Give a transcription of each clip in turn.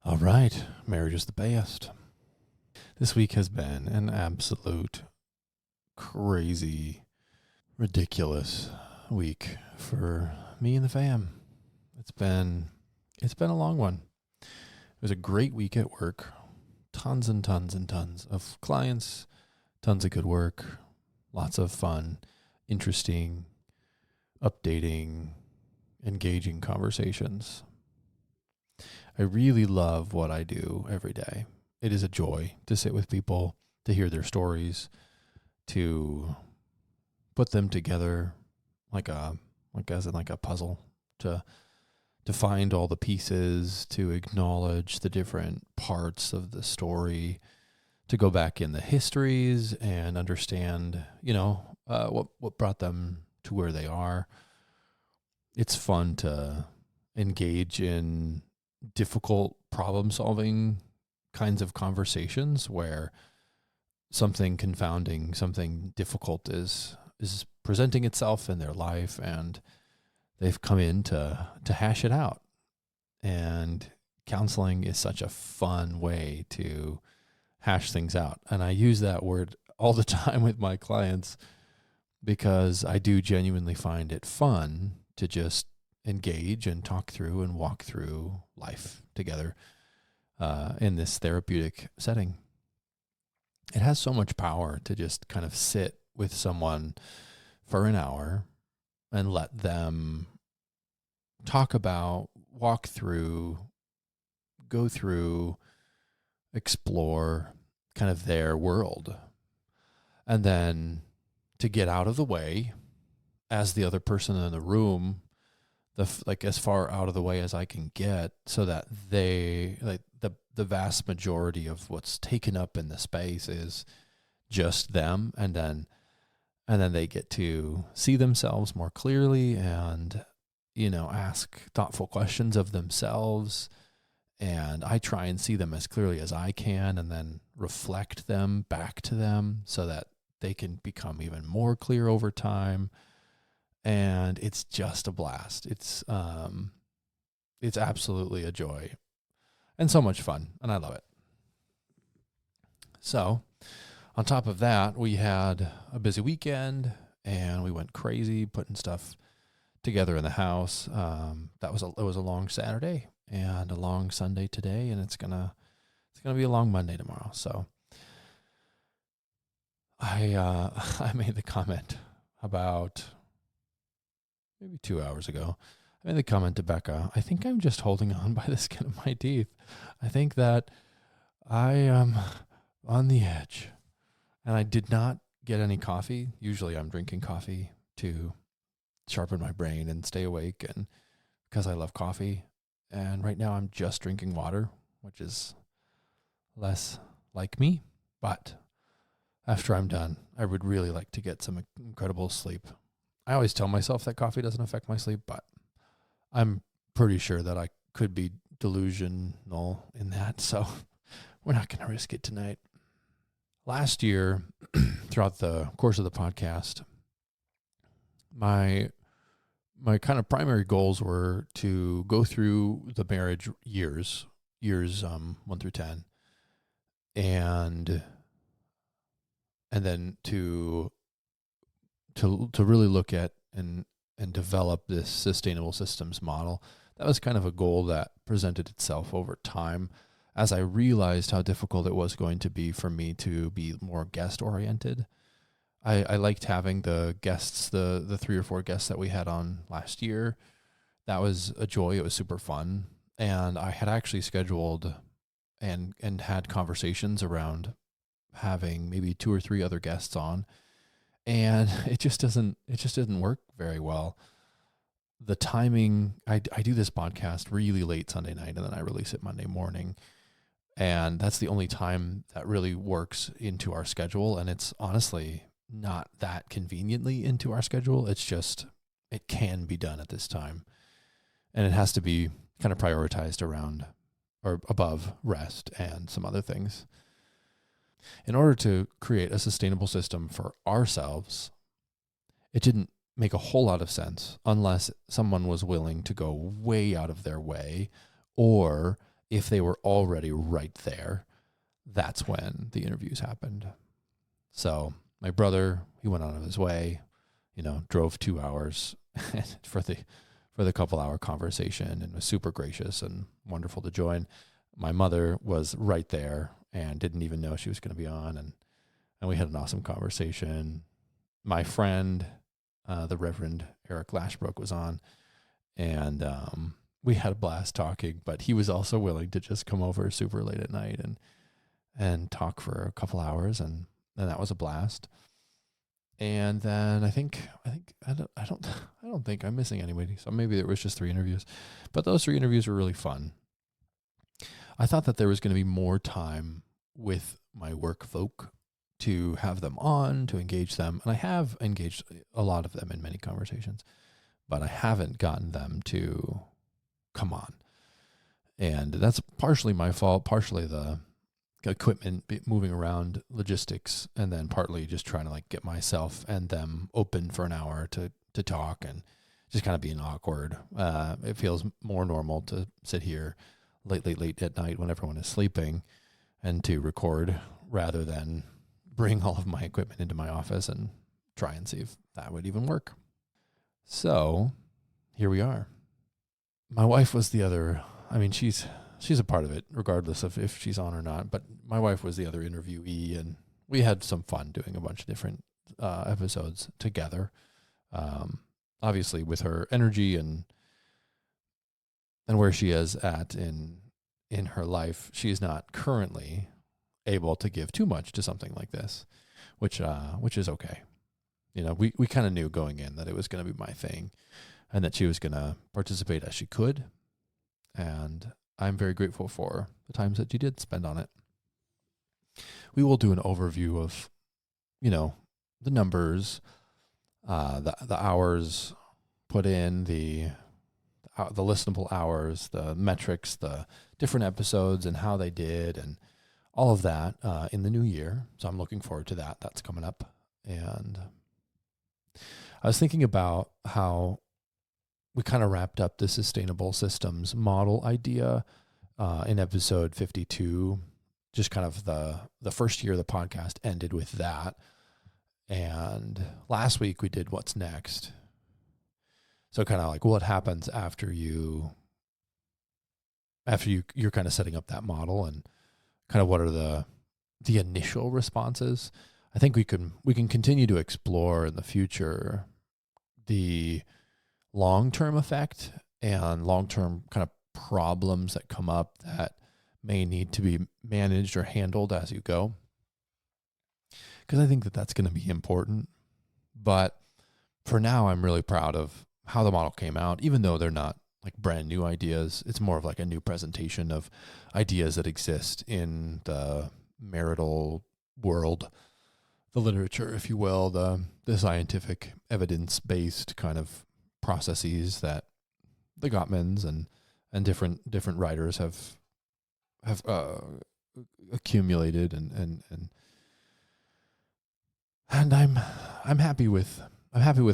All right, marriage is the best. This week has been an absolute crazy, ridiculous week for me and the fam. It's been a long one. It was a great week at work. Tons and tons and tons of clients, tons of good work, lots of fun, interesting, updating, engaging conversations. I really love what I do every day. It is a joy to sit with people, to hear their stories, to put them together like a puzzle, to find all the pieces, to acknowledge the different parts of the story, to go back in the histories and understand, what brought them to where they are. It's fun to engage in difficult problem-solving kinds of conversations where something confounding, something difficult is presenting itself in their life, and they've come in to hash it out. And counseling is such a fun way to hash things out. And I use that word all the time with my clients because I do genuinely find it fun to just engage and talk through and walk through life together in this therapeutic setting. It has so much power to just kind of sit with someone for an hour and let them talk about, walk through, go through, explore kind of their world. And then to get out of the way as the other person in the room, as far out of the way as I can get, so that the vast majority of what's taken up in the space is just them, and then they get to see themselves more clearly and ask thoughtful questions of themselves, and I try and see them as clearly as I can and then reflect them back to them so that they can become even more clear over time. And it's just a blast. It's absolutely a joy and so much fun, and I love it. So on top of that, we had a busy weekend and we went crazy putting stuff together in the house. It was a long Saturday and a long Sunday today, and it's gonna be a long Monday tomorrow. So I made the comment about maybe 2 hours ago. I made the comment to Becca, I think I'm just holding on by the skin of my teeth. I think that I am on the edge. And I did not get any coffee. Usually I'm drinking coffee to sharpen my brain and stay awake, and because I love coffee. And right now I'm just drinking water, which is less like me. But after I'm done, I would really like to get some incredible sleep. I always tell myself that coffee doesn't affect my sleep, but I'm pretty sure that I could be delusional in that. So we're not going to risk it tonight. Last year, throughout the course of the podcast, my kind of primary goals were to go through the marriage years 1 through 10, and then to really look at and develop this sustainable systems model. That was kind of a goal that presented itself over time as I realized how difficult it was going to be for me to be more guest oriented. I liked having the guests, the 3 or 4 guests that we had on last year. That was a joy. It was super fun. And I had actually scheduled and had conversations around having maybe 2 or 3 other guests on. And it just didn't work very well. The timing, I do this podcast really late Sunday night, and then I release it Monday morning. And that's the only time that really works into our schedule. And it's honestly not that conveniently into our schedule. It's just, it can be done at this time. And it has to be kind of prioritized around or above rest and some other things. In order to create a sustainable system for ourselves, it didn't make a whole lot of sense unless someone was willing to go way out of their way, or if they were already right there, that's when the interviews happened. So my brother, he went on his way, drove 2 hours for the couple-hour conversation, and was super gracious and wonderful to join. My mother was right there and didn't even know she was going to be on, and we had an awesome conversation. My friend, the Reverend Eric Lashbrook, was on, and we had a blast talking, but he was also willing to just come over super late at night and talk for a couple hours, and that was a blast. And then I don't think I'm missing anybody. So maybe there was just 3 interviews, but those 3 interviews were really fun. I thought that there was going to be more time with my work folk to have them on, to engage them. And I have engaged a lot of them in many conversations, but I haven't gotten them to come on. And that's partially my fault, partially the equipment moving around, logistics, and then partly just trying to get myself and them open for an hour to talk, and just kind of being awkward. It feels more normal to sit here late at night when everyone is sleeping and to record, rather than bring all of my equipment into my office and try and see if that would even work. So here we are. My wife was the other, she's a part of it, regardless of if she's on or not. But my wife was the other interviewee, and we had some fun doing a bunch of different episodes together. Obviously, with her energy and where she is at in her life, she's not currently able to give too much to something like this, which is okay. We kind of knew going in that it was going to be my thing, and that she was going to participate as she could, and I'm very grateful for the times that she did spend on it. We will do an overview of, the numbers, the hours put in, the listenable hours, the metrics, the different episodes and how they did, and all of that in the new year. So I'm looking forward to that. That's coming up. And I was thinking about how we kind of wrapped up the sustainable systems model idea in episode 52. Just kind of the first year of the podcast ended with that. And last week we did what's next. So kind of what happens after you're kind of setting up that model, and kind of what are the initial responses. I think we can continue to explore in the future the long-term effect and long-term kind of problems that come up that may need to be managed or handled as you go, because I think that that's going to be important. But for now, I'm really proud of how the model came out, even though they're not brand new ideas. It's more of a new presentation of ideas that exist in the marital world, the literature, if you will, the scientific evidence-based kind of processes that the Gottmans and different writers have accumulated, and I'm happy with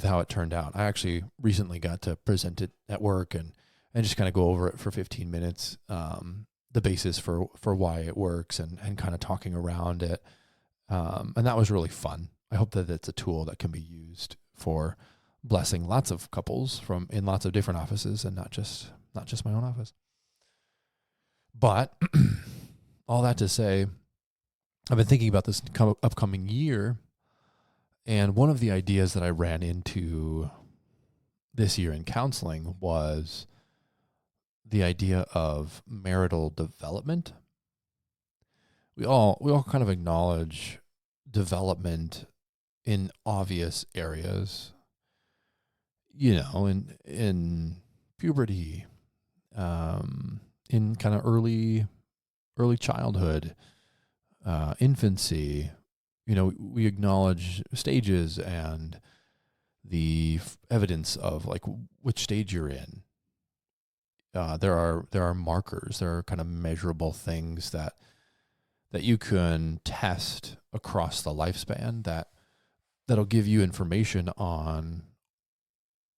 how it turned out. I actually recently got to present it at work and just kind of go over it for 15 minutes, the basis for why it works, and kind of talking around it. And that was really fun. I hope that it's a tool that can be used for blessing lots of couples in lots of different offices, and not just my own office. But all that to say, I've been thinking about this upcoming year, and one of the ideas that I ran into this year in counseling was the idea of marital development. We all kind of acknowledge development in obvious areas, in puberty, in kind of early childhood, infancy. We acknowledge stages and the evidence of which stage you're in. There are markers, there are kind of measurable things that you can test across the lifespan that'll give you information on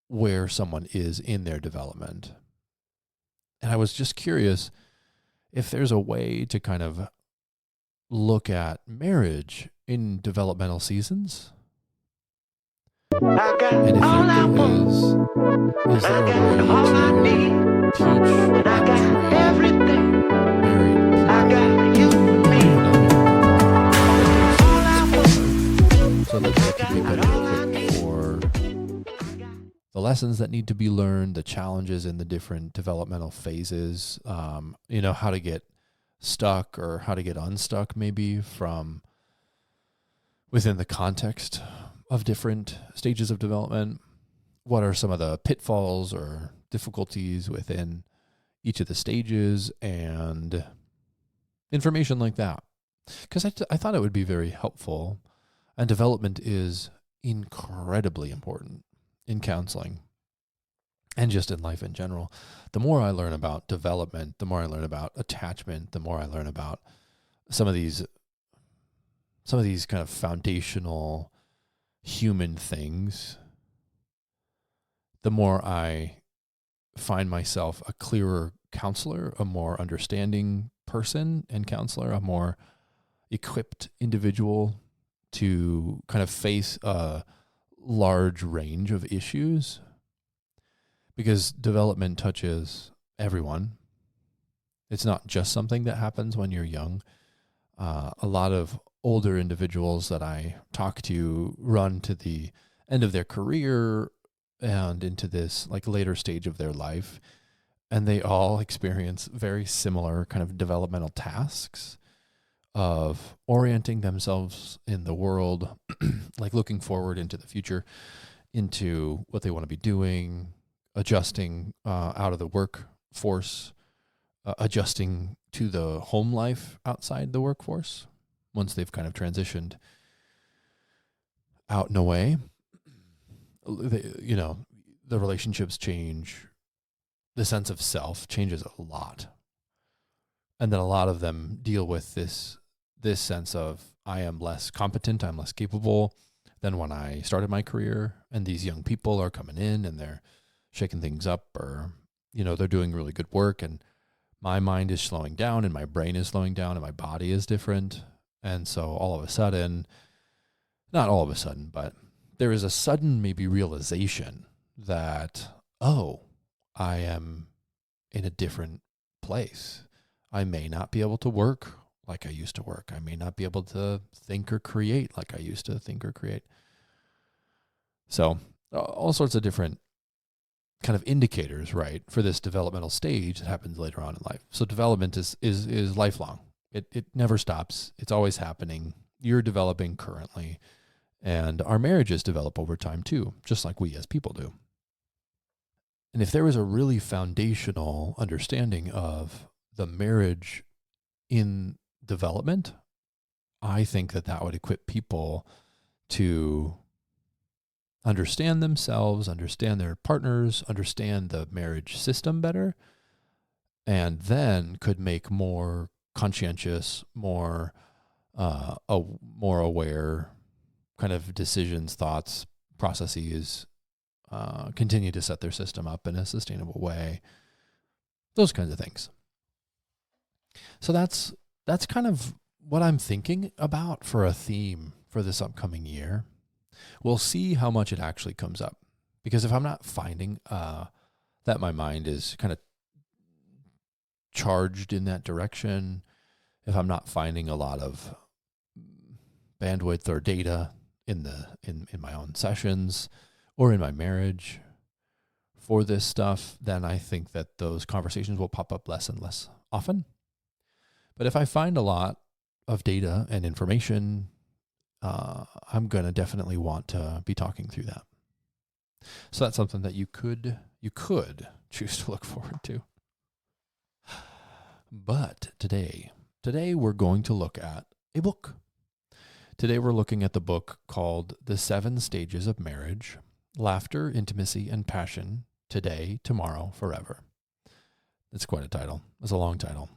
where someone is in their development. And I was just curious if there's a way to kind of look at marriage in developmental seasons, and if there is there a way to teach and train married people so that they can be better equipped for the lessons that need to be learned, the challenges in the different developmental phases, how to get stuck or how to get unstuck maybe from within the context of different stages of development. What are some of the pitfalls or difficulties within each of the stages, and information like that. Because I thought it would be very helpful, and development is incredibly important in counseling and just in life in general. The more I learn about development, the more I learn about attachment, the more I learn about some of these kind of foundational human things, the more I find myself a clearer counselor, a more understanding person and counselor, a more equipped individual to kind of face a large range of issues, because development touches everyone. It's not just something that happens when you're young. A lot of older individuals that I talk to run to the end of their career and into this like later stage of their life, and they all experience very similar kind of developmental tasks of orienting themselves in the world, like looking forward into the future, into what they want to be doing, adjusting out of the workforce, adjusting to the home life outside the workforce once they've kind of transitioned out and away. The relationships change. The sense of self changes a lot. And then a lot of them deal with this sense of, I am less competent, I'm less capable than when I started my career. And these young people are coming in and they're shaking things up, or, they're doing really good work. And my mind is slowing down and my brain is slowing down and my body is different. And so all of a sudden, not all of a sudden, but there is a sudden maybe realization that, I am in a different place. I may not be able to work like I used to work. I may not be able to think or create like I used to think or create. So all sorts of different kind of indicators, right, for this developmental stage that happens later on in life. So development is lifelong. It never stops. It's always happening. You're developing currently, and our marriages develop over time too, just like we as people do. And if there was a really foundational understanding of the marriage in development, I think that would equip people to understand themselves, understand their partners, understand the marriage system better, and then could make more conscientious, more aware kind of decisions, thoughts, processes, continue to set their system up in a sustainable way, those kinds of things. So that's kind of what I'm thinking about for a theme for this upcoming year. We'll see how much it actually comes up, because if I'm not finding that my mind is kind of charged in that direction, if I'm not finding a lot of bandwidth or data in my own sessions or in my marriage for this stuff, then I think that those conversations will pop up less and less often. But if I find a lot of data and information, I'm going to definitely want to be talking through that. So that's something that you could choose to look forward to. But today we're going to look at a book. Today we're looking at the book called The 7 Stages of Marriage: Laughter, Intimacy, and Passion, Today, Tomorrow, Forever. That's quite a title. It's a long title.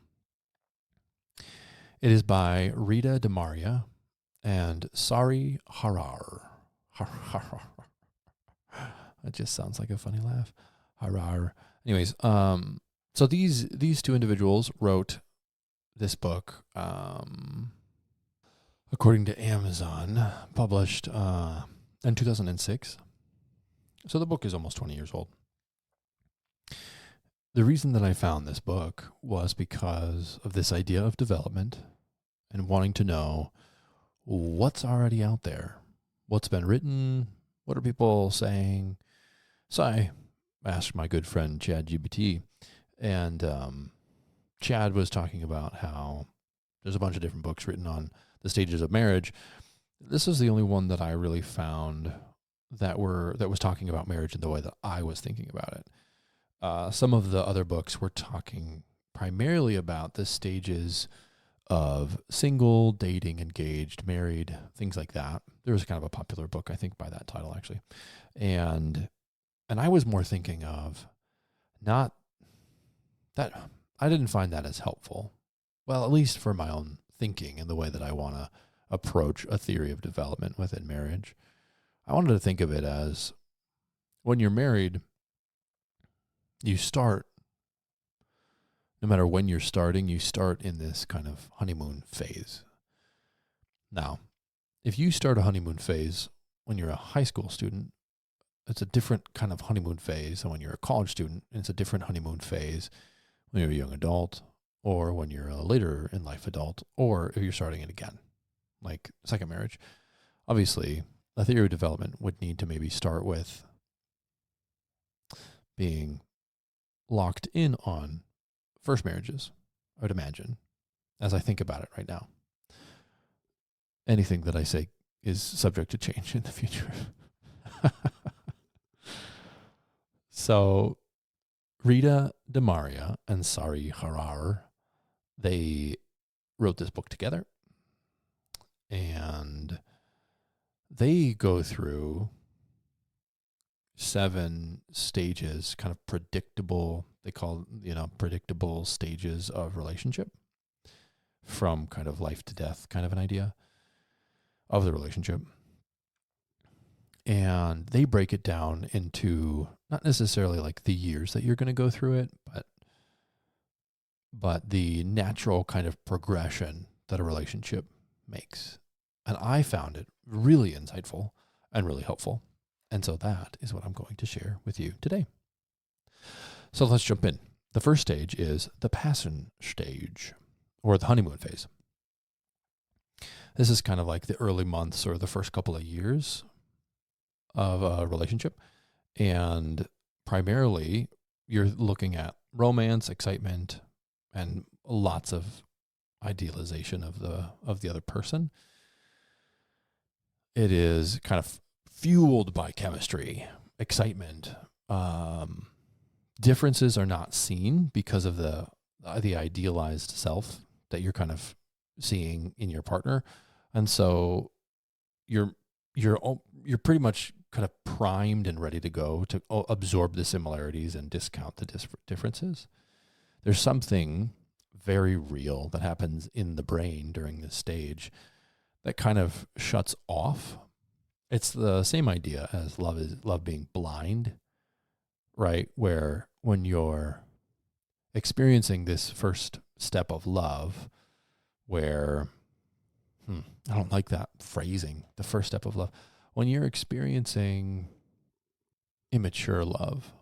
It is by Rita DeMaria and Sari Harrar. That just sounds like a funny laugh. Harrar. Anyways, so these two individuals wrote this book, according to Amazon, published in 2006. So the book is almost 20 years old. The reason that I found this book was because of this idea of development and wanting to know what's already out there, what's been written, what are people saying. So I asked my good friend ChatGPT, and Chad was talking about how there's a bunch of different books written on the stages of marriage. This is the only one that I really found that was talking about marriage in the way that I was thinking about it. Some of the other books were talking primarily about the stages of single, dating, engaged, married, things like that. There was kind of a popular book, I think, by that title, actually. And I was more thinking of not that, I didn't find that as helpful. Well, at least for my own thinking and the way that I want to approach a theory of development within marriage. I wanted to think of it as when you're married, you start, no matter when you're starting, you start in this kind of honeymoon phase. Now, if you start a honeymoon phase when you're a high school student, it's a different kind of honeymoon phase than when you're a college student. And it's a different honeymoon phase when you're a young adult, or when you're a later in life adult, or if you're starting it again, like second marriage. Obviously, a theory of development would need to maybe start with being locked in on first marriages, I would imagine, as I think about it right now. Anything that I say is subject to change in the future. So Rita, DeMaria, and Sari, Harrar, they wrote this book together. And they go through 7 stages, kind of predictable, they call, predictable stages of relationship, from kind of life to death kind of an idea of the relationship. And they break it down into not necessarily like the years that you're going to go through it, but the natural kind of progression that a relationship makes. And I found it really insightful and really helpful. And so that is what I'm going to share with you today. So let's jump in. The first stage is the passion stage, or the honeymoon phase. This is kind of like the early months or the first couple of years of a relationship. And primarily, you're looking at romance, excitement, and lots of idealization of the other person. It is kind of fueled by chemistry, excitement. Differences are not seen because of the idealized self that you're kind of seeing in your partner, and so you're pretty much kind of primed and ready to go to absorb the similarities and discount the differences. There's something very real that happens in the brain during this stage that kind of shuts off. It's the same idea as love being blind, right? Where when you're experiencing this first step of love, where, I don't like that phrasing, the first step of love. When you're experiencing immature love,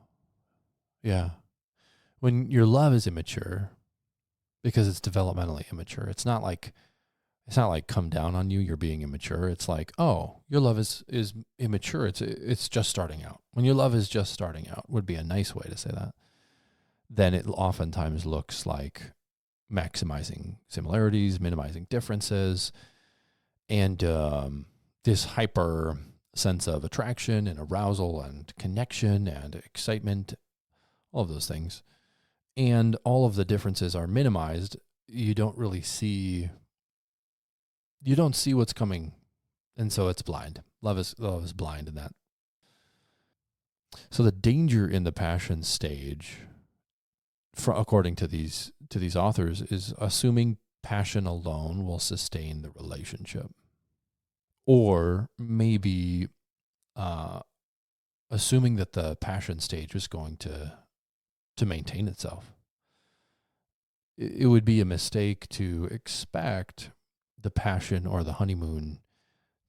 when your love is immature, because it's developmentally immature, it's not like come down on you, you're being immature. It's like, oh, your love is immature. It's just starting out. When your love is just starting out would be a nice way to say that. Then it oftentimes looks like maximizing similarities, minimizing differences, and this hyper sense of attraction and arousal and connection and excitement, all of those things. And all of the differences are minimized. You don't see what's coming, and so it's blind. Love is blind in that. So the danger in the passion stage, according to these authors, is assuming passion alone will sustain the relationship, or maybe assuming that the passion stage is going to maintain itself. it would be a mistake to expect the passion or the honeymoon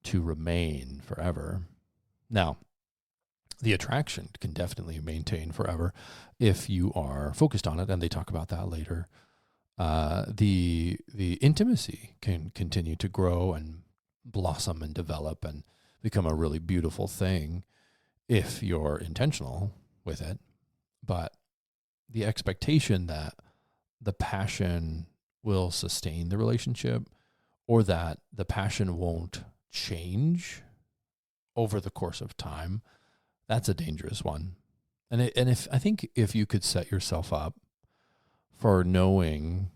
to remain forever. Now, the attraction can definitely maintain forever if you are focused on it, and they talk about that later. The intimacy can continue to grow and blossom and develop and become a really beautiful thing if you're intentional with it. But the expectation that the passion will sustain the relationship, or that the passion won't change over the course of time, that's a dangerous one. And if you could set yourself up for knowing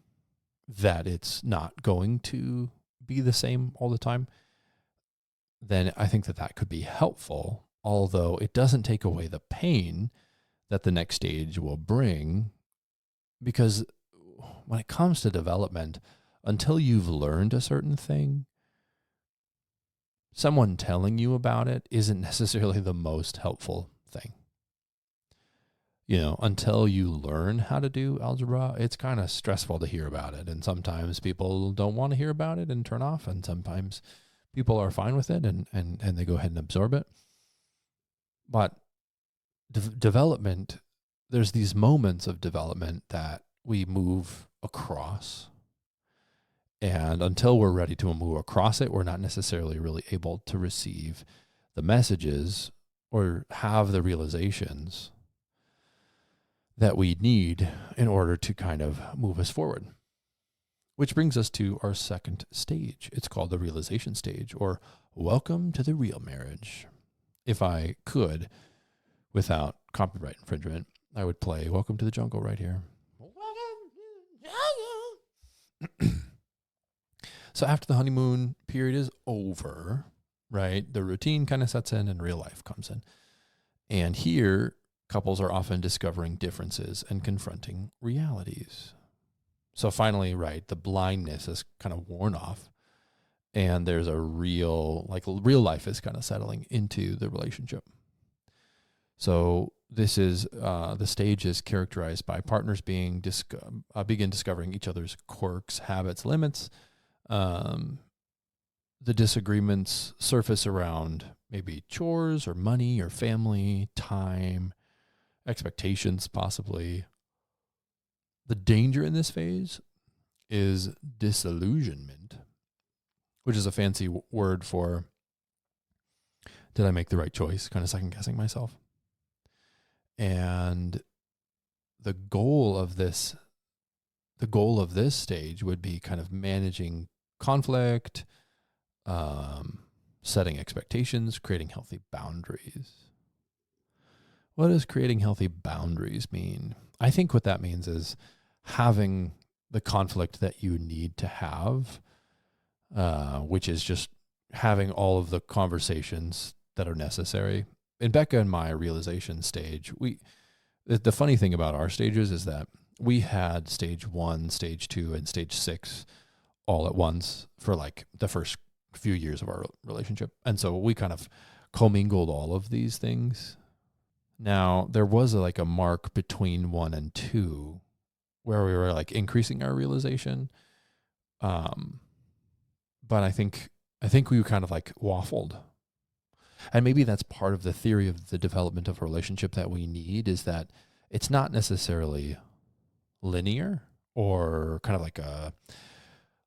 that it's not going to be the same all the time, then I think that could be helpful, although it doesn't take away the pain that the next stage will bring. Because when it comes to development, until you've learned a certain thing, someone telling you about it isn't necessarily the most helpful thing. Until you learn how to do algebra, it's kind of stressful to hear about it. And sometimes people don't want to hear about it and turn off. And sometimes people are fine with it and they go ahead and absorb it. But development, there's these moments of development that we move across. And until we're ready to move across it, we're not necessarily really able to receive the messages or have the realizations that we need in order to kind of move us forward. Which brings us to our second stage. It's called the realization stage, or welcome to the real marriage. If I could, without copyright infringement, I would play Welcome to the Jungle right here. So after the honeymoon period is over, right, the routine kind of sets in and real life comes in. And here, couples are often discovering differences and confronting realities. So finally, right, the blindness is kind of worn off, and there's a real life is kind of settling into the relationship. So this is the stage is characterized by partners begin discovering each other's quirks, habits, limits. The disagreements surface around maybe chores or money or family, time, expectations, possibly. The danger in this phase is disillusionment, which is a fancy word for, did I make the right choice? Kind of second guessing myself. And the goal of this stage would be kind of managing conflict, setting expectations, creating healthy boundaries. What does creating healthy boundaries mean? I think what that means is having the conflict that you need to have, which is just having all of the conversations that are necessary. In Becca and my realization stage, the funny thing about our stages is that we had stage 1, stage 2, and stage 6 all at once for like the first few years of our relationship. And so we kind of commingled all of these things. Now, there was a mark between 1 and 2 where we were like increasing our realization. But I think we kind of like waffled. And maybe that's part of the theory of the development of a relationship that we need, is that it's not necessarily linear or kind of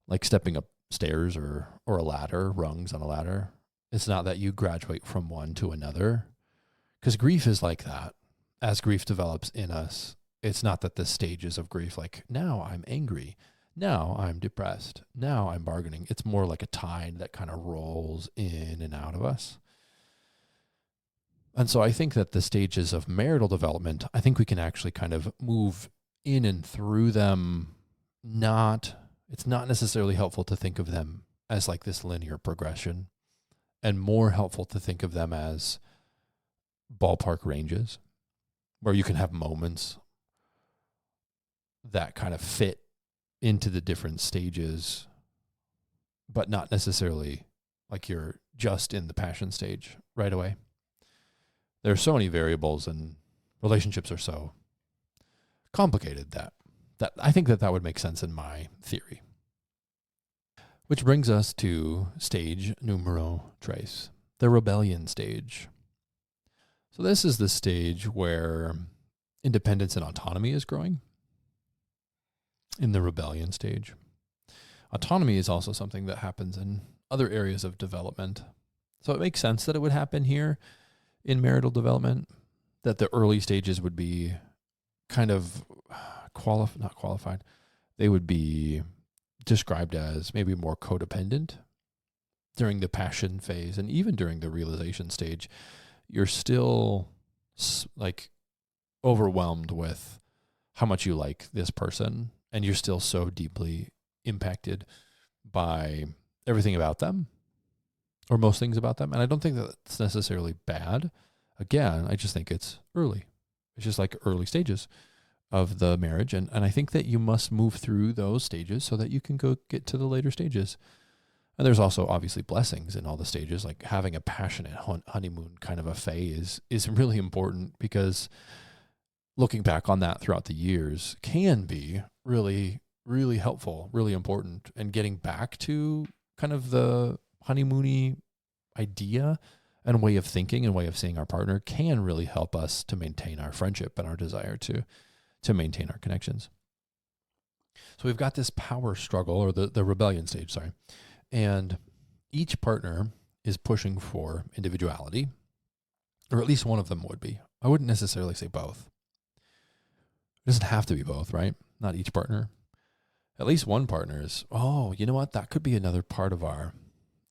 like stepping up stairs or a ladder, rungs on a ladder. It's not that you graduate from one to another, because grief is like that. As grief develops in us, it's not that the stages of grief, like now I'm angry, now I'm depressed, now I'm bargaining. It's more like a tide that kind of rolls in and out of us. And so I think that the stages of marital development, I think we can actually kind of move in and through them. It's not necessarily helpful to think of them as like this linear progression, and more helpful to think of them as ballpark ranges where you can have moments that kind of fit into the different stages, but not necessarily like you're just in the passion stage right away. There are so many variables, and relationships are so complicated that I think that would make sense in my theory. Which brings us to stage numero tres, the rebellion stage. So this is the stage where independence and autonomy is growing in the rebellion stage. Autonomy is also something that happens in other areas of development. So it makes sense that it would happen here in marital development, that the early stages would be kind of not qualified. They would be described as maybe more codependent during the passion phase, and even during the realization stage. You're still like overwhelmed with how much you like this person, and you're still so deeply impacted by everything about them, or most things about them. And I don't think that's necessarily bad. Again, I just think it's early. It's just like early stages of the marriage. And I think that you must move through those stages so that you can go get to the later stages. And there's also obviously blessings in all the stages, like having a passionate honeymoon kind of a phase is really important, because looking back on that throughout the years can be really, really helpful, really important. And getting back to kind of the honeymoony idea and way of thinking and way of seeing our partner can really help us to maintain our friendship and our desire to maintain our connections. So we've got this power struggle, or the rebellion stage, sorry. And each partner is pushing for individuality, or at least one of them would be. I wouldn't necessarily say both. It doesn't have to be both, right? Not each partner. At least one partner is, oh, you know what? That could be another part of our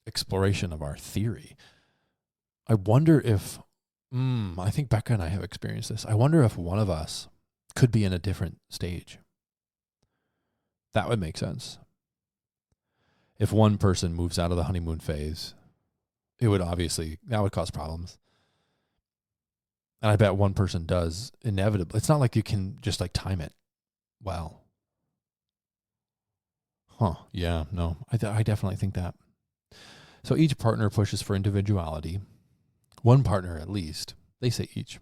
exploration of our theory. I wonder if, I think Becca and I have experienced this. I wonder if one of us could be in a different stage. That would make sense. If one person moves out of the honeymoon phase, that would cause problems. And I bet one person does inevitably. It's not like you can just like time it well. Yeah, no, I definitely think that. So each partner pushes for individuality. One partner at least, they say each.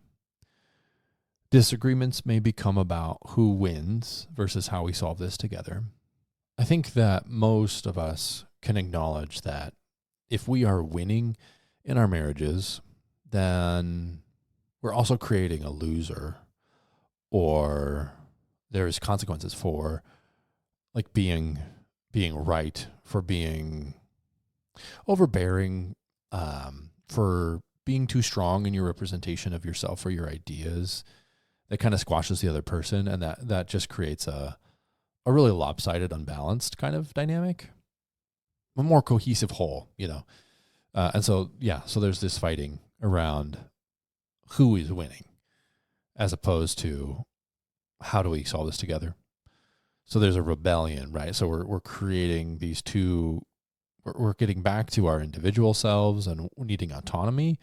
Disagreements may become about who wins versus how we solve this together. I think that most of us can acknowledge that if we are winning in our marriages, then we're also creating a loser, or there's consequences for like being right, for being overbearing, for being too strong in your representation of yourself or your ideas. That kind of squashes the other person, and that just creates a really lopsided, unbalanced kind of dynamic, a more cohesive whole, and so there's this fighting around who is winning, as opposed to how do we solve this together. So there's a rebellion, right? So we're creating these two. We're getting back to our individual selves and needing autonomy,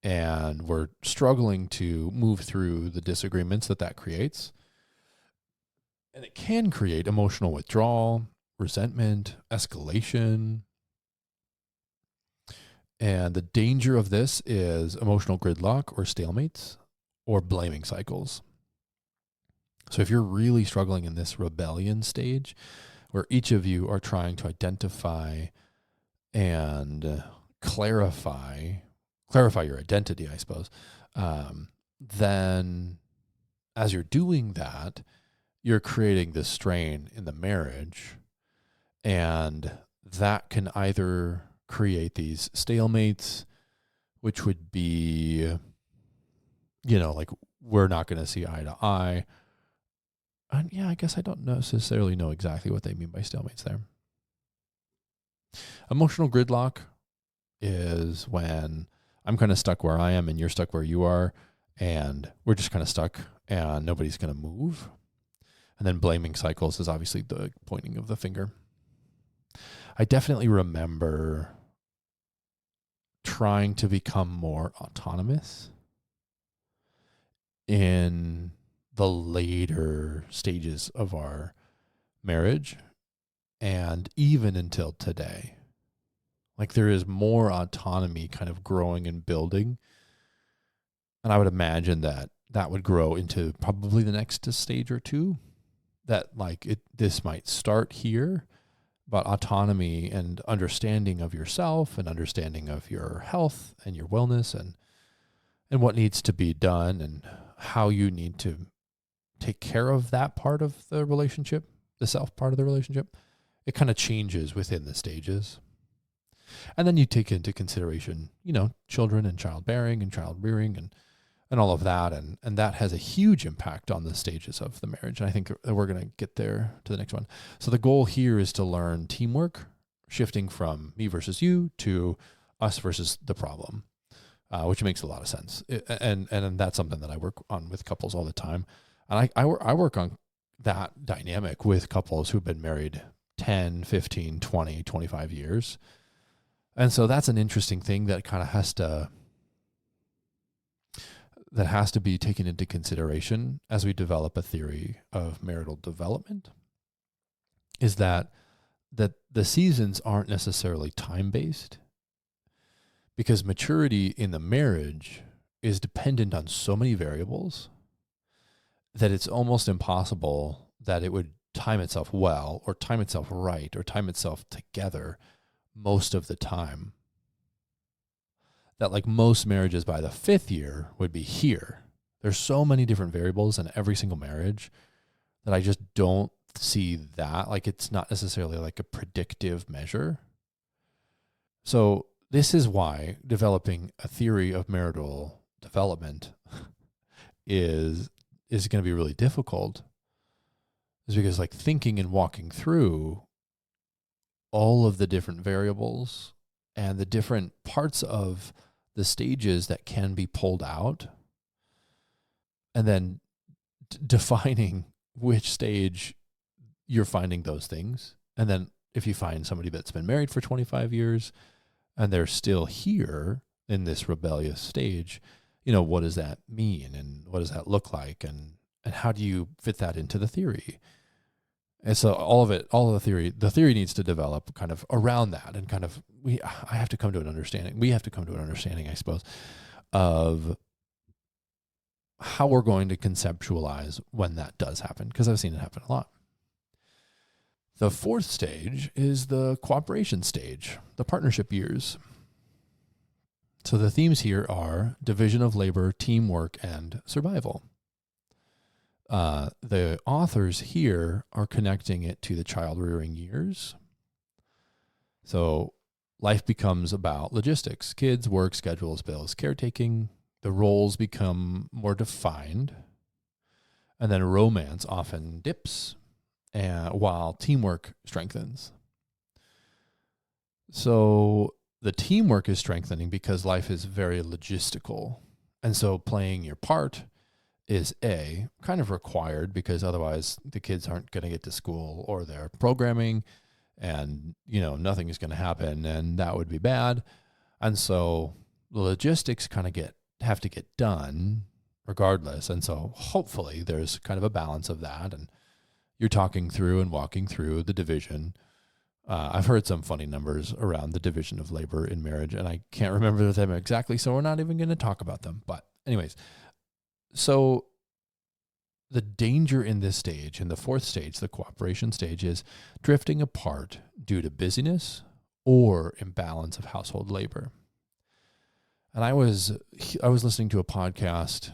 and we're struggling to move through the disagreements that creates. And it can create emotional withdrawal, resentment, escalation. And the danger of this is emotional gridlock or stalemates or blaming cycles. So if you're really struggling in this rebellion stage, where each of you are trying to identify and clarify your identity, I suppose, then as you're doing that, you're creating this strain in the marriage, and that can either create these stalemates, which would be, like we're not going to see eye to eye. And yeah, I guess I don't necessarily know exactly what they mean by stalemates there. Emotional gridlock is when I'm kind of stuck where I am and you're stuck where you are, and we're just kind of stuck and nobody's going to move. And then blaming cycles is obviously the pointing of the finger. I definitely remember trying to become more autonomous in the later stages of our marriage, and even until today. Like there is more autonomy kind of growing and building. And I would imagine that would grow into probably the next stage or two. that like this might start here, but autonomy and understanding of yourself and understanding of your health and your wellness and what needs to be done and how you need to take care of that part of the relationship, the self part of the relationship, it kind of changes within the stages. And then you take into consideration, children and childbearing and child rearing and all of that. And that has a huge impact on the stages of the marriage. And I think that we're going to get there to the next one. So the goal here is to learn teamwork, shifting from me versus you to us versus the problem, which makes a lot of sense. And that's something that I work on with couples all the time. And I work on that dynamic with couples who've been married 10, 15, 20, 25 years. And so that's an interesting thing that kind of has to be taken into consideration as we develop a theory of marital development, is that the seasons aren't necessarily time-based, because maturity in the marriage is dependent on so many variables that it's almost impossible that it would time itself well or time itself right or time itself together most of the time. That like most marriages by the 5th year would be here. There's so many different variables in every single marriage that I just don't see that. Like it's not necessarily like a predictive measure. So this is why developing a theory of marital development is going to be really difficult, is because like thinking and walking through all of the different variables and the different parts of the stages that can be pulled out, and then defining which stage you're finding those things. And then if you find somebody that's been married for 25 years and they're still here in this rebellious stage, what does that mean? And what does that look like? And how do you fit that into the theory? And so all of the theory needs to develop kind of around that, and kind of we have to come to an understanding, I suppose, of how we're going to conceptualize when that does happen, because I've seen it happen a lot. The 4th stage is the cooperation stage, the partnership years. So the themes here are division of labor, teamwork, and survival. The authors here are connecting it to the child rearing years. So life becomes about logistics, kids, work, schedules, bills, caretaking. The roles become more defined. And then romance often dips, while teamwork strengthens. So the teamwork is strengthening because life is very logistical. And so playing your part is kind of required, because otherwise the kids aren't going to get to school, or they're programming and, nothing is going to happen, and that would be bad. And so the logistics kind of have to get done regardless. And so hopefully there's kind of a balance of that, and you're talking through and walking through the division. I've heard some funny numbers around the division of labor in marriage, and I can't remember them exactly, so we're not even going to talk about them. But anyways, so the danger in this stage, in the 4th stage, the cooperation stage, is drifting apart due to busyness or imbalance of household labor. And I was listening to a podcast.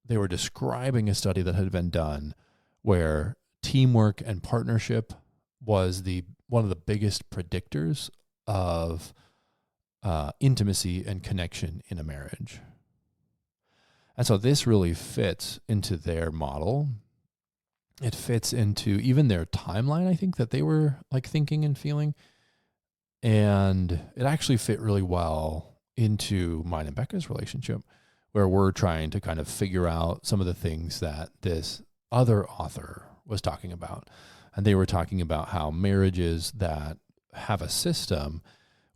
They were describing a study that had been done where teamwork and partnership was one of the biggest predictors of intimacy and connection in a marriage. And so this really fits into their model. It fits into even their timeline, I think, that they were like thinking and feeling. And it actually fit really well into mine and Becca's relationship, where we're trying to kind of figure out some of the things that this other author was talking about. And they were talking about how marriages that have a system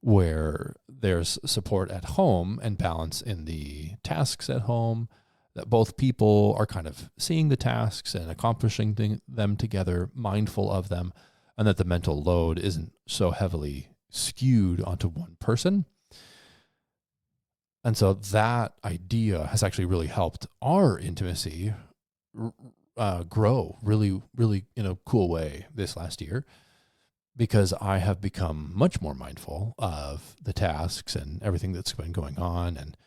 where there's support at home and balance in the tasks at home, that both people are kind of seeing the tasks and accomplishing them together, mindful of them, and that the mental load isn't so heavily skewed onto one person. And so that idea has actually really helped our intimacy grow really, really in a cool way this last year, because I have become much more mindful of the tasks and everything that's been going on. And,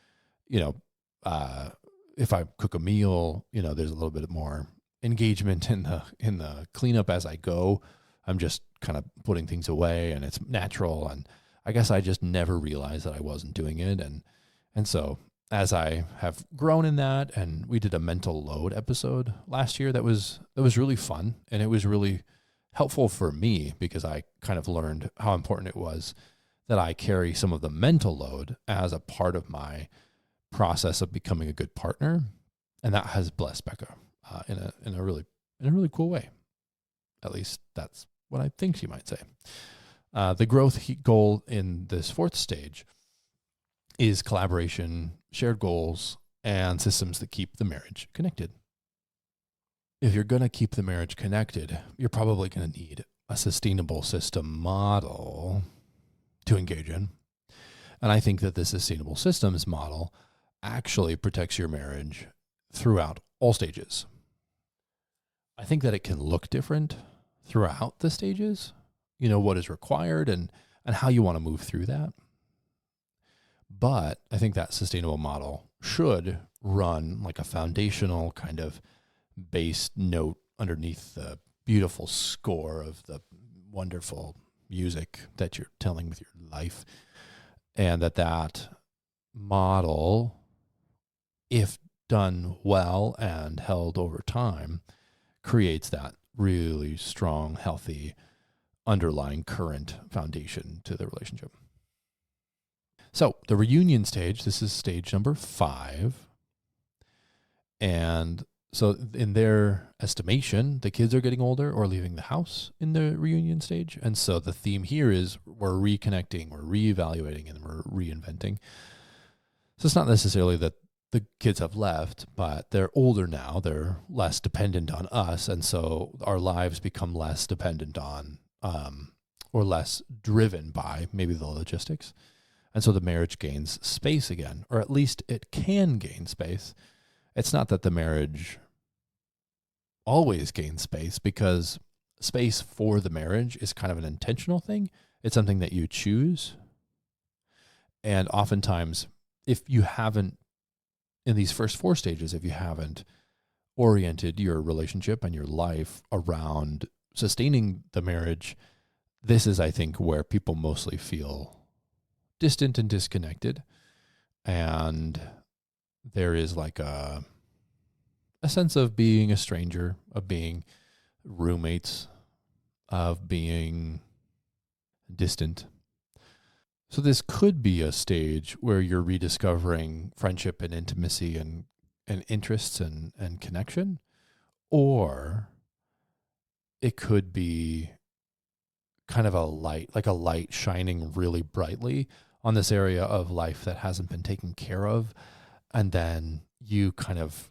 if I cook a meal, there's a little bit more engagement in the cleanup as I go. I'm just kind of putting things away, and it's natural. And I guess I just never realized that I wasn't doing it. And so as I have grown in that, and we did a mental load episode last year that was really fun, and it was really helpful for me, because I kind of learned how important it was that I carry some of the mental load as a part of my process of becoming a good partner. And that has blessed Becca in a really cool way. At least that's what I think she might say. The growth goal in this fourth stage is collaboration, shared goals, and systems that keep the marriage connected. If you're going to keep the marriage connected, you're probably going to need a sustainable system model to engage in. And I think that the sustainable systems model actually protects your marriage throughout all stages. I think that it can look different throughout the stages, what is required and how you want to move through that. But I think that sustainable model should run like a foundational kind of bass note underneath the beautiful score of the wonderful music that you're telling with your life. And that model, if done well and held over time, creates that really strong, healthy, underlying current foundation to the relationship. So the reunion stage, this is stage number 5. And so in their estimation, the kids are getting older or leaving the house in the reunion stage. And so the theme here is we're reconnecting, we're reevaluating, and we're reinventing. So it's not necessarily that the kids have left, but they're older now. They're less dependent on us. And so our lives become less dependent on, or less driven by maybe the logistics. And so the marriage gains space again, or at least it can gain space. It's not that the marriage always gains space, because space for the marriage is kind of an intentional thing. It's something that you choose. And oftentimes, if you haven't, in these first 4 stages, if you haven't oriented your relationship and your life around sustaining the marriage, this is, I think, where people mostly feel distant and disconnected. And there is like a sense of being a stranger, of being roommates, of being distant. So this could be a stage where you're rediscovering friendship and intimacy and interests and connection, or it could be kind of a light shining really brightly on this area of life that hasn't been taken care of. And then you kind of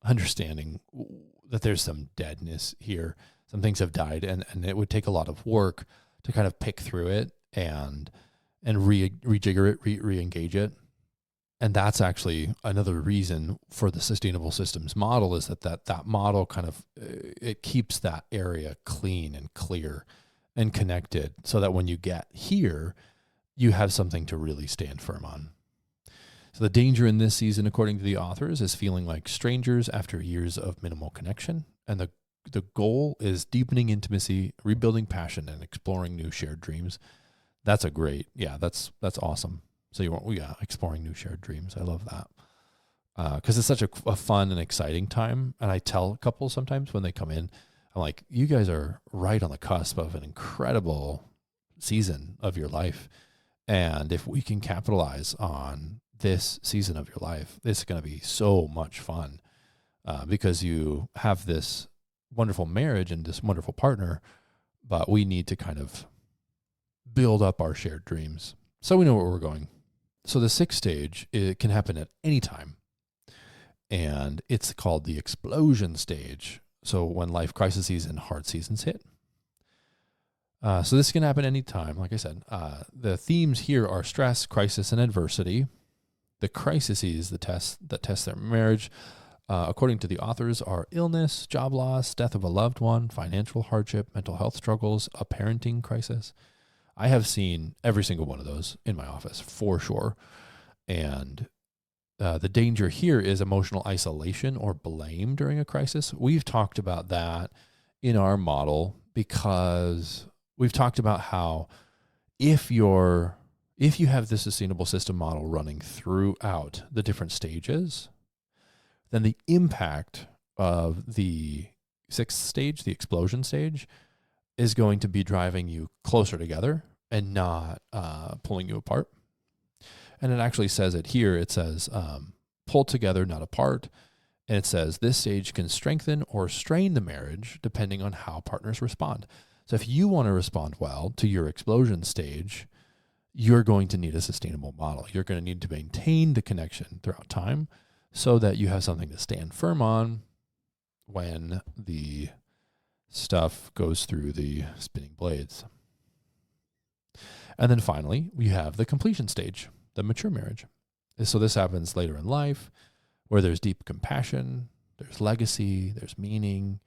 understanding that there's some deadness here. Some things have died, and it would take a lot of work to kind of pick through it and rejigger it, re-engage it. And that's actually another reason for the sustainable systems model, is that model kind of, it keeps that area clean and clear and connected, so that when you get here, you have something to really stand firm on. So the danger in this season, according to the authors, is feeling like strangers after years of minimal connection. And the goal is deepening intimacy, rebuilding passion, and exploring new shared dreams. That's that's awesome. So exploring new shared dreams. I love that. Because it's such a fun and exciting time. And I tell couples sometimes when they come in, I'm like, you guys are right on the cusp of an incredible season of your life. And if we can capitalize on this season of your life, it's going to be so much fun, because you have this wonderful marriage and this wonderful partner, but we need to kind of build up our shared dreams so we know where we're going. So the 6th stage, it can happen at any time, and it's called the explosion stage. So when life crises and hard seasons hit. So this can happen anytime. Like I said, the themes here are stress, crisis, and adversity. The crises, the tests that test their marriage, according to the authors, are illness, job loss, death of a loved one, financial hardship, mental health struggles, a parenting crisis. I have seen every single one of those in my office for sure. And the danger here is emotional isolation or blame during a crisis. We've talked about that in our model because we've talked about how if you have the sustainable system model running throughout the different stages, then the impact of the sixth stage, the explosion stage, is going to be driving you closer together and not pulling you apart. And it actually says it here. It says, pull together, not apart. And it says this stage can strengthen or strain the marriage depending on how partners respond. So if you want to respond well to your explosion stage, you're going to need a sustainable model. You're going to need to maintain the connection throughout time so that you have something to stand firm on when the stuff goes through the spinning blades. And then finally, we have the completion stage, the mature marriage. So this happens later in life where there's deep compassion, there's legacy, there's meaning,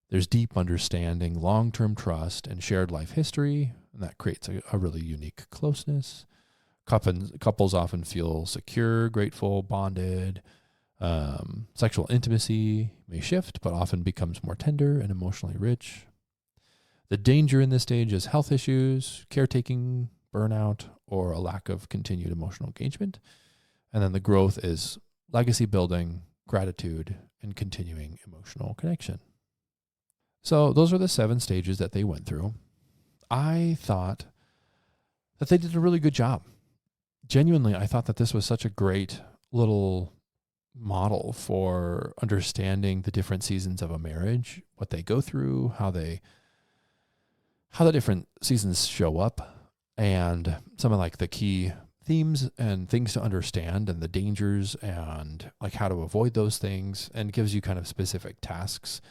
there's deep understanding, long-term trust, and shared life history. And that creates a really unique closeness. Couples often feel secure, grateful, bonded. Sexual intimacy may shift, but often becomes more tender and emotionally rich. The danger in this stage is health issues, caretaking, burnout, or a lack of continued emotional engagement. And then the growth is legacy building, gratitude, and continuing emotional connection. So those are the 7 stages that they went through. I thought that they did a really good job. Genuinely, I thought that this was such a great little model for understanding the different seasons of a marriage, what they go through, how the different seasons show up, and some of like the key themes and things to understand and the dangers and like how to avoid those things, and gives you kind of specific tasks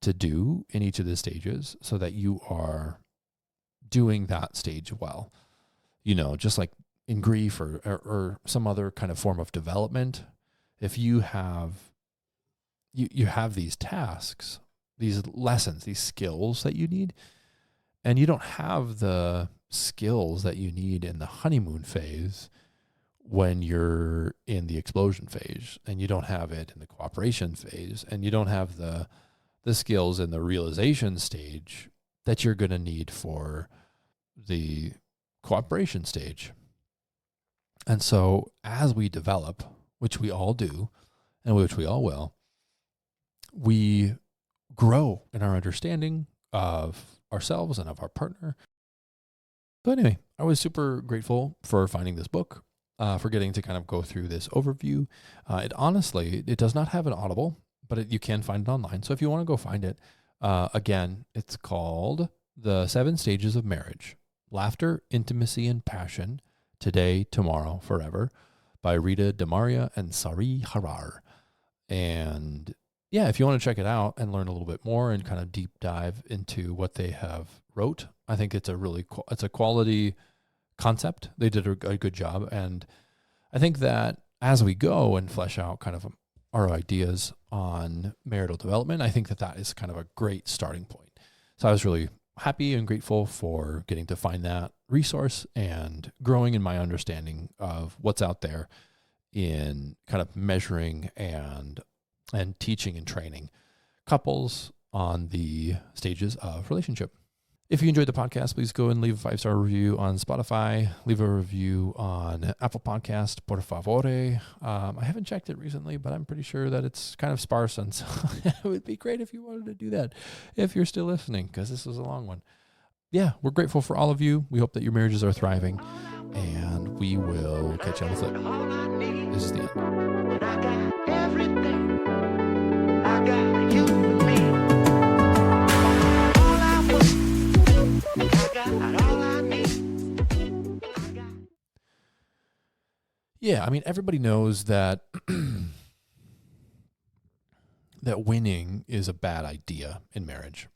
to do in each of the stages so that you are doing that stage well. You know, just like in grief or some other kind of form of development, if you have these tasks, these lessons, these skills that you need, and you don't have the skills that you need in the honeymoon phase when you're in the explosion phase, and you don't have it in the cooperation phase, and you don't have the skills in the realization stage that you're going to need for the cooperation stage. And so as we develop, which we all do, and which we all will, we grow in our understanding of ourselves and of our partner. So anyway, I was super grateful for finding this book, for getting to kind of go through this overview. It does not have an Audible, but you can find it online. So if you want to go find it, again, it's called The 7 Stages of Marriage: Laughter, Intimacy, and Passion, Today, Tomorrow, Forever, by Rita, DeMaria, and Sari, Harrar. And yeah, if you want to check it out and learn a little bit more and kind of deep dive into what they have wrote, I think it's it's a quality concept. They did a good job. And I think that as we go and flesh out kind of our ideas on marital development, I think that is kind of a great starting point. So I was really happy and grateful for getting to find that resource and growing in my understanding of what's out there in kind of measuring and teaching and training couples on the stages of relationship. If you enjoyed the podcast, please go and leave a 5-star review on Spotify. Leave a review on Apple Podcast, por favore. I haven't checked it recently, but I'm pretty sure that it's kind of sparse. And so it would be great if you wanted to do that if you're still listening, because this was a long one. Yeah, we're grateful for all of you. We hope that your marriages are thriving, and we will catch you on the flip. This is the end. I got everything. I got you and me. All I want, I got all I need. Yeah, I mean, everybody knows that that winning is a bad idea in marriage.